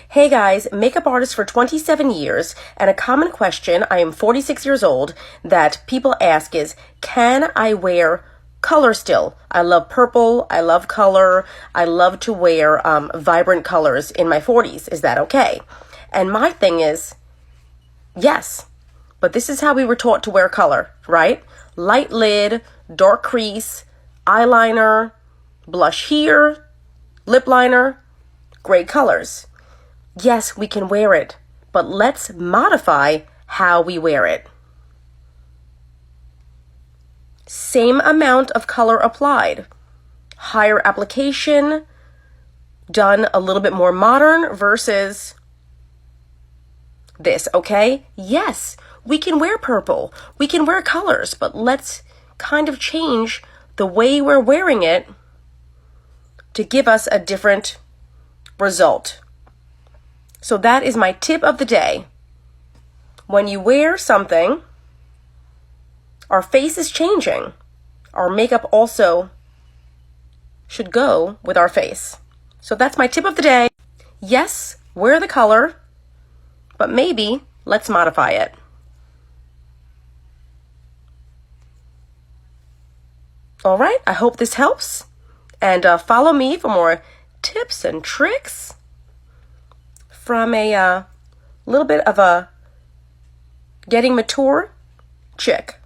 Hey guys, makeup artist for 27 years, and a common question, I am 46 years old, that people ask is, can I wear color still? I love purple, I love color, I love to wear vibrant colors in my 40s. Is that okay? And my thing is, yes, but this is how we were taught to wear color, right? Light lid, dark crease, eyeliner, blush here, lip liner, great colors. Yes, we can wear it, but let's modify how we wear it. Same amount of color applied. Higher application, done a little bit more modern versus this, okay? Yes, we can wear purple, we can wear colors, but let's kind of change the way we're wearing it to give us a different result. So that is my tip of the day. When you wear something, our face is changing. Our makeup also should go with our face. So that's my tip of the day. Yes, wear the color, but maybe let's modify it. All right, I hope this helps. And follow me for more tips and tricks from a little bit of a getting mature chick.